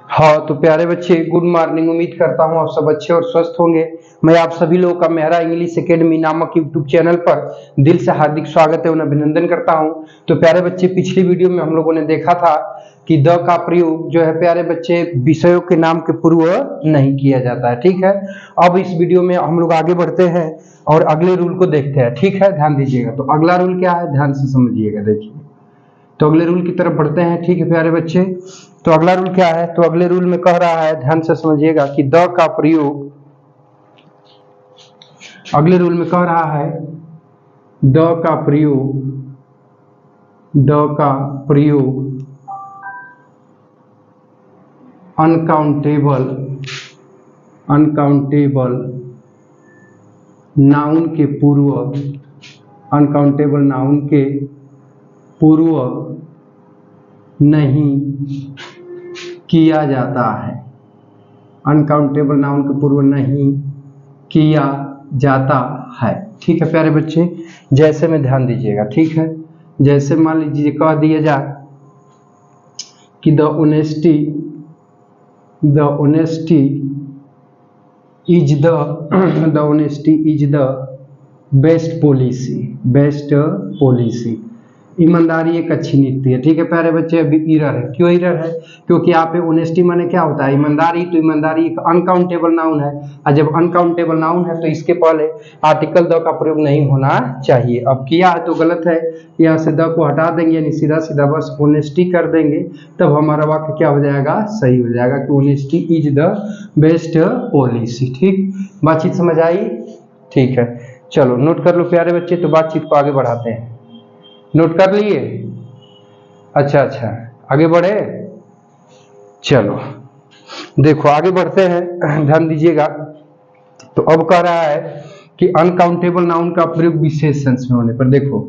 हाँ तो प्यारे बच्चे, गुड मॉर्निंग। उम्मीद करता हूँ आप सब अच्छे और स्वस्थ होंगे। मैं आप सभी लोगों का मेहरा इंग्लिश एकेडमी नामक यूट्यूब चैनल पर दिल से हार्दिक स्वागत एवं अभिनंदन करता हूँ। तो प्यारे बच्चे, पिछली वीडियो में हम लोगों ने देखा था कि द का प्रयोग जो है प्यारे बच्चे विषयों के नाम के पूर्व नहीं किया जाता है। ठीक है, अब इस वीडियो में हम लोग आगे बढ़ते हैं और अगले रूल को देखते हैं। ठीक है, ध्यान दीजिएगा। तो अगला रूल क्या है, ध्यान से समझिएगा। देखिए, तो अगले रूल की तरफ बढ़ते हैं। ठीक है प्यारे बच्चे, तो अगला रूल क्या है, तो अगले रूल में कह रहा है, ध्यान से समझिएगा कि द का प्रयोग, अगले रूल में कह रहा है द का प्रयोग अनकाउंटेबल नाउन के पूर्व नहीं किया जाता है। अनकाउंटेबल नाउन के पूर्व नहीं किया जाता है। ठीक है प्यारे बच्चे, जैसे में ध्यान दीजिएगा। ठीक है, जैसे मान लीजिए कह दिया जाए कि the honesty is the best policy. ईमानदारी एक अच्छी नीति है। ठीक है प्यारे बच्चे, अभी इरर है। क्यों इरर है? क्योंकि यहाँ पे ऑनेस्टी माने क्या होता है, ईमानदारी। तो ईमानदारी एक अनकाउंटेबल नाउन है, और जब अनकाउंटेबल नाउन है तो इसके पहले आर्टिकल द का प्रयोग नहीं होना चाहिए। अब किया है तो गलत है, यहाँ से द को हटा देंगे, यानी सीधा सीधा बस ऑनेस्टी कर देंगे, तब हमारा वाक्य क्या हो जाएगा, सही हो जाएगा कि honesty is the best policy. ठीक, बातचीत समझ आई? ठीक है, चलो नोट कर लो प्यारे बच्चे। तो बातचीत को आगे बढ़ाते हैं। नोट कर लिए? अच्छा, आगे बढ़े। चलो देखो, आगे बढ़ते हैं, ध्यान दीजिएगा। तो अब कह रहा है कि अनकाउंटेबल नाउन का प्रयोग विशेष सेंस में होने पर। देखो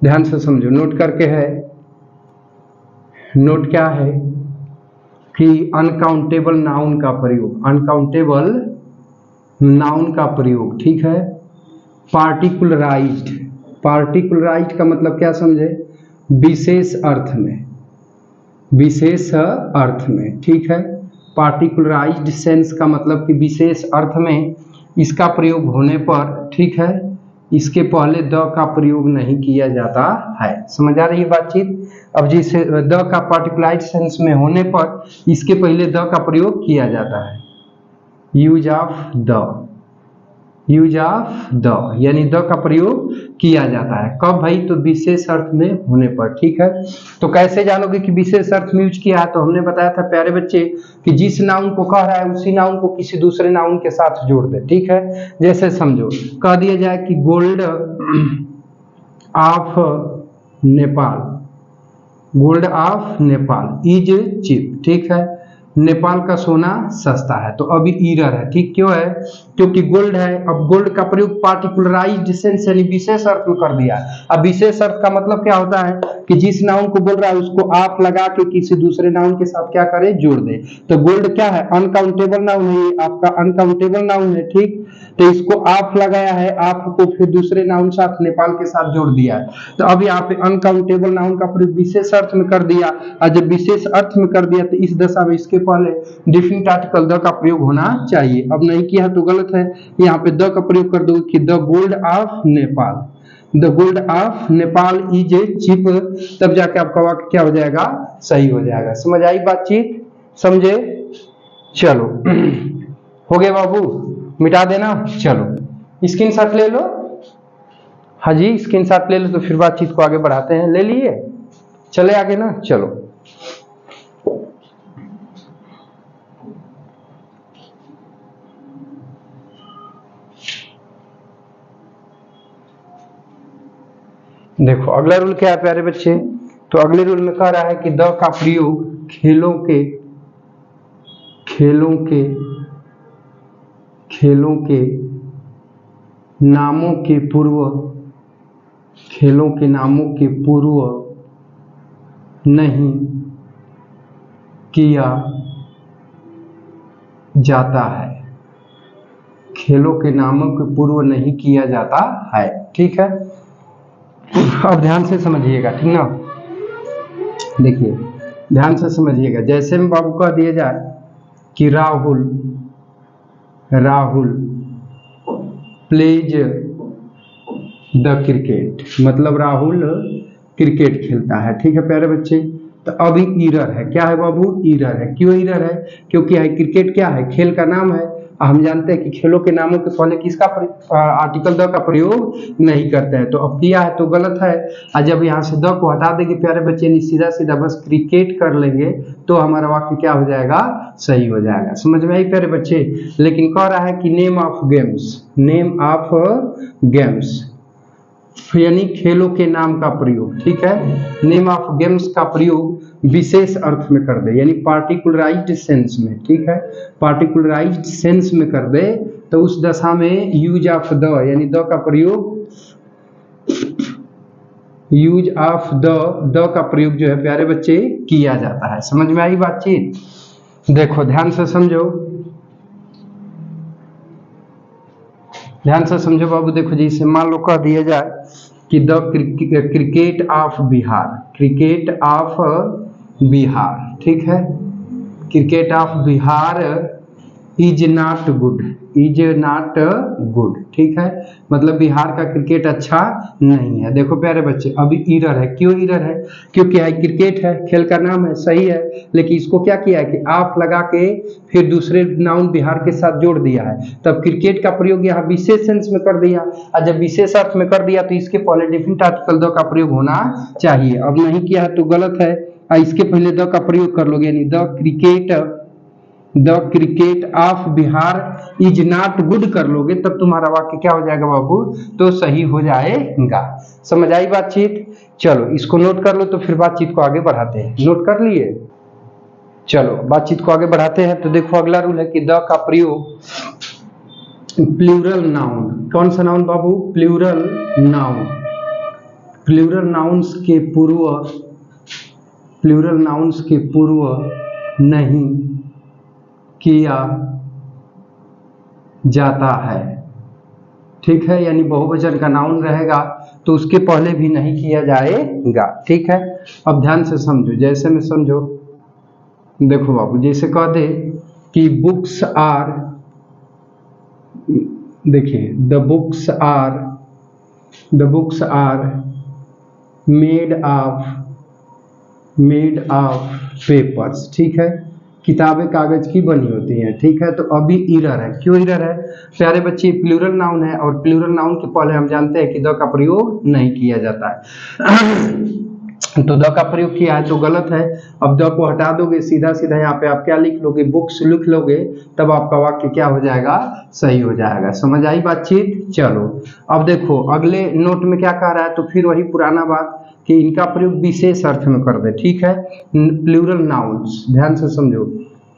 ध्यान से समझो, नोट करके है, नोट क्या है कि अनकाउंटेबल नाउन का प्रयोग, ठीक है, पार्टिकुलराइज्ड का मतलब क्या समझे, विशेष अर्थ में। ठीक है, पार्टिकुलराइज्ड सेंस का मतलब कि विशेष अर्थ में इसका प्रयोग होने पर, ठीक है, इसके पहले द का प्रयोग नहीं किया जाता है। समझ आ रही है बातचीत? अब जिसे द का पार्टिकुलराइज्ड सेंस में होने पर इसके पहले द का प्रयोग किया जाता है। यूज ऑफ द, यानी द का प्रयोग किया जाता है। कब भाई? तो विशेष अर्थ में होने पर। ठीक है, तो कैसे जानोगे कि विशेष अर्थ में यूज किया है? तो हमने बताया था प्यारे बच्चे कि जिस नाउन को कह रहा है उसी नाउन को किसी दूसरे नाउन के साथ जोड़ दे। ठीक है, जैसे समझो, कह दिया जाए कि gold of Nepal is cheap. ठीक है, नेपाल का सोना सस्ता है। तो अभी ईरर है। ठीक, क्यों है? क्योंकि गोल्ड है। अब गोल्ड का प्रयोग पार्टिकुलराइज्ड सेंस यानी विशेष अर्थ में कर दिया। अब विशेष अर्थ का मतलब क्या होता है कि जिस नाउन को बोल रहा है उसको आप लगा के किसी दूसरे नाउन के साथ क्या करे, जोड़ दे। तो गोल्ड क्या है? अनकाउंटेबल नाउन है, ये आपका अनकाउंटेबल नाउन है। ठीक, तो इसको आप लगाया है, आपको फिर दूसरे नाउन साथ नेपाल के साथ जोड़ दिया है। तो अब यहाँ पे अनकाउंटेबल नाउन का प्रयोग विशेष अर्थ में कर दिया, और जब विशेष अर्थ में कर दिया तो इस दशा में इसके पहले डिफिनिट आर्टिकल द का प्रयोग होना चाहिए। अब नहीं किया तो गलत है, यहाँ पे द का प्रयोग कर दो कि the gold of Nepal is cheap, तब जाके आपका वाक्य क्या हो जाएगा, सही हो जाएगा। समझ आई बातचीत? समझे? चलो हो गए बाबू, मिटा देना। चलो स्क्रीनशॉट ले लो। हाँ जी, स्क्रीनशॉट ले लो, तो फिर बातचीत को आगे बढ़ाते हैं। ले लिए? चले आगे ना। चलो देखो, अगला रूल क्या है प्यारे बच्चे? तो अगले रूल में कह रहा है कि द का प्रयोग खेलों के नामों के पूर्व नहीं किया जाता है। खेलों के नामों के पूर्व नहीं किया जाता है। ठीक है, अब ध्यान से समझिएगा, ठीक ना। देखिए, ध्यान से समझिएगा। जैसे में बाबू कह दिया जाए कि राहुल प्लेज द क्रिकेट, मतलब राहुल क्रिकेट खेलता है। ठीक है प्यारे बच्चे, तो अभी ईरर है। क्या है बाबू? ईरर है। क्यों ईरर है? क्योंकि है क्रिकेट क्या है? खेल का नाम है। हम जानते हैं कि खेलों के नामों के पहले किसका आर्टिकल द का प्रयोग नहीं करते हैं, तो अब किया है तो गलत है। और जब यहाँ से द को हटा देंगे प्यारे बच्चे, सीधा सीधा बस क्रिकेट कर लेंगे तो हमारा वाक्य क्या हो जाएगा? सही हो जाएगा। समझ में आई प्यारे बच्चे? लेकिन कह रहा है कि नेम ऑफ गेम्स यानी खेलों के नाम का प्रयोग। ठीक है, नेम ऑफ गेम्स का प्रयोग विशेष अर्थ में कर दे, यानी पार्टिकुलराइज्ड सेंस में। ठीक है, पार्टिकुलराइज्ड सेंस में कर दे तो उस दशा में यूज ऑफ द यानी द का प्रयोग, यूज ऑफ द का प्रयोग जो है प्यारे बच्चे किया जाता है। समझ में आई बातचीत? देखो ध्यान से समझो, ध्यान से समझो बाबू। देखो जी, इसे मान लो कह दिया जाए कि द क्रिकेट ऑफ बिहार, ठीक है, cricket of Bihar is not good, ठीक है, मतलब बिहार का क्रिकेट अच्छा नहीं है। देखो प्यारे बच्चे, अभी ईरर है। क्यों ईरर है? क्योंकि है क्रिकेट है, खेल का नाम है, सही है, लेकिन इसको क्या किया है कि आप लगा के फिर दूसरे नाउन बिहार के साथ जोड़ दिया है, तब क्रिकेट का प्रयोग यहाँ विशेष सेंस में कर दिया, और जब विशेष अर्थ में कर दिया तो इसके पहले डेफिनेट आर्टिकल द का प्रयोग होना चाहिए। अब नहीं किया है तो गलत है, इसके पहले द का प्रयोग कर लोगे, यानी the cricket of Bihar is not good कर लोगे, तब तुम्हारा वाक्य क्या हो जाएगा बाबू? तो सही हो जाएगा। समझ आई बातचीत? चलो इसको नोट कर लो, तो फिर बातचीत को आगे बढ़ाते हैं। नोट कर लिए? चलो बातचीत को आगे बढ़ाते हैं। तो देखो अगला रूल है कि द का प्रयोग प्लूरल नाउन, कौन सा नाउन बाबू? प्लूरल नाउन, प्लूरल नाउन्स के पूर्व नहीं किया जाता है। ठीक है, यानी बहुवचन का नाउन रहेगा तो उसके पहले भी नहीं किया जाएगा। ठीक है, अब ध्यान से समझो, जैसे में समझो। देखो बाबू, जैसे कह दे कि बुक्स आर, देखिए the books are made of papers, ठीक है, किताबें कागज की बनी होती हैं। ठीक है, तो अभी ईरर है। क्यों ईरर है प्यारे बच्चे? प्लूरल नाउन है, और प्लूरल नाउन के पहले हम जानते हैं कि द का प्रयोग नहीं किया जाता है तो द का प्रयोग किया है तो गलत है। अब द को हटा दोगे, सीधा सीधा यहाँ पे आप क्या लिख लोगे? बुक्स लिख लोगे, तब आपका वाक्य क्या हो जाएगा? सही हो जाएगा। समझ आई बातचीत? चलो अब देखो अगले नोट में क्या कह रहा है, तो फिर वही पुराना बात कि इनका प्रयोग विशेष अर्थ में कर दे। ठीक है, प्लूरल नाउन्स, ध्यान से समझो,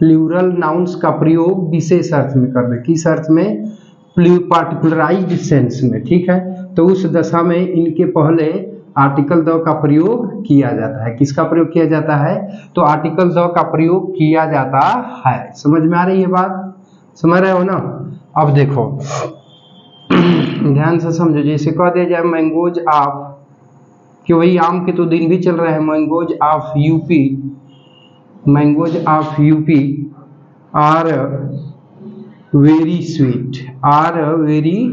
प्लूरल नाउन्स का प्रयोग विशेष अर्थ में कर दे। किस अर्थ में? पार्टिकुलराइज्ड सेंस में। ठीक है, तो उस दशा में इनके पहले आर्टिकल द का प्रयोग किया जाता है। किसका प्रयोग किया जाता है? तो आर्टिकल द का प्रयोग किया जाता है। समझ में आ रही है बात? समझ रहे हो ना? अब देखो ध्यान से समझो, जैसे कह दिया जाए मैंगोज ऑफ, कि वही आम के तो दिन भी चल रहे हैं, mangoes of UP are very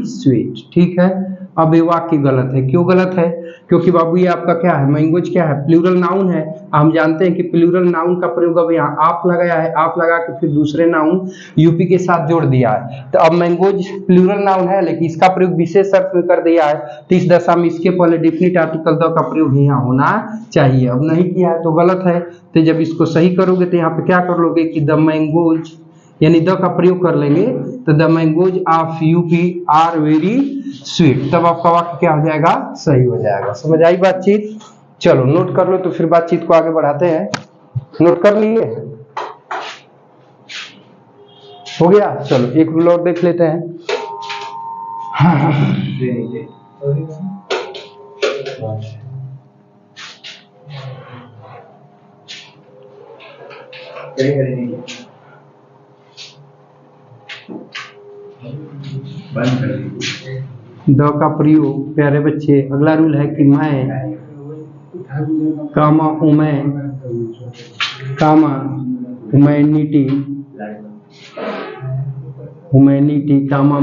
sweet, ठीक है। अब ये वाक्य गलत है। क्यों गलत है? क्योंकि बाबू ये आपका क्या है? मैंगोज क्या है? प्लूरल नाउन है। हम जानते हैं कि प्लूरल नाउन का प्रयोग अब यहाँ आप लगाया है, आप लगा के फिर दूसरे नाउन यूपी के साथ जोड़ दिया है, तो अब मैंगोज प्लूरल नाउन है लेकिन इसका प्रयोग विशेष अर्थ में कर दिया है, तो इस दशा में इसके पहले डेफिनिट आर्टिकल द का प्रयोग यहाँ होना चाहिए। अब नहीं किया है तो गलत है। तो जब इसको सही करोगे तो यहाँ पे क्या कर लोगे कि द मैंगोज, यानी द का प्रयोग कर लेंगे, तो the mangoes of UP are very sweet, तब आपका वाक्य क्या हो जाएगा? सही हो जाएगा। समझ आई बातचीत? चलो नोट कर लो, तो फिर बातचीत को आगे बढ़ाते हैं। नोट कर लिए? हो गया? चलो एक रूल और देख लेते हैं। द का प्रयोग प्यारे बच्चे, अगला रूल है कि मैं, कामा, उमय, कामा ह्यूमैनिटी कामा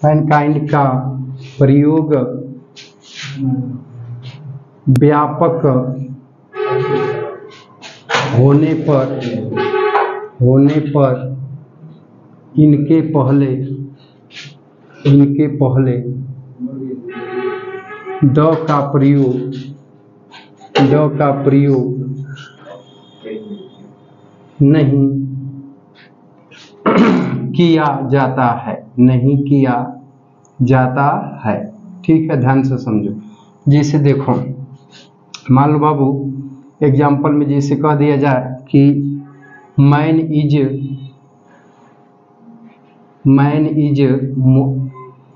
मैनकाइंड का प्रयोग व्यापक होने पर इनके पहले द का प्रयोग नहीं किया जाता है। ठीक है, ध्यान से समझो। जैसे देखो, मान लो बाबू एग्जाम्पल में जैसे कह दिया जाए कि मैन इज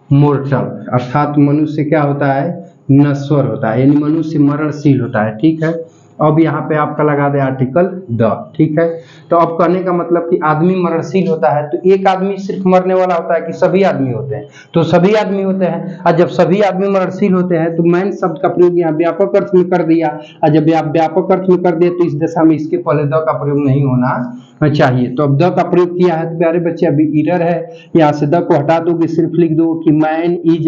मोर्टल, अर्थात मनुष्य क्या होता है, नश्वर होता है, यानी मनुष्य मरणशील होता है। ठीक है, अब यहाँ पे आपका लगा दे आर्टिकल द। ठीक है, तो अब कहने का मतलब कि आदमी मरणशील होता है, तो एक आदमी सिर्फ मरने वाला होता है कि सभी आदमी होते हैं, तो सभी आदमी होते हैं। और जब सभी आदमी मरणशील होते हैं तो मैन शब्द का प्रयोग यहाँ व्यापक अर्थ में कर दिया, और जब आप व्यापक अर्थ में कर दिए तो इस दशा में इसके पहले द का प्रयोग नहीं होना चाहिए। तो अब द का प्रयोग किया है, तो प्यारे बच्चे अभी एरर है, यहाँ से द को हटा दोगे, सिर्फ लिख दो कि मैन इज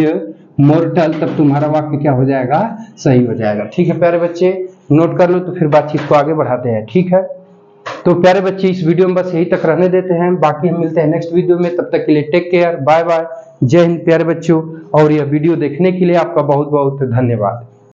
मोर्टल, तब तुम्हारा वाक्य क्या हो जाएगा, सही हो जाएगा। ठीक है प्यारे बच्चे, नोट कर लो, तो फिर बातचीत को आगे बढ़ाते हैं। ठीक है, तो प्यारे बच्चे इस वीडियो में बस यही तक रहने देते हैं, बाकी हम मिलते हैं नेक्स्ट वीडियो में। तब तक के लिए टेक केयर, बाय बाय, जय हिंद प्यारे बच्चों। और यह वीडियो देखने के लिए आपका बहुत बहुत धन्यवाद।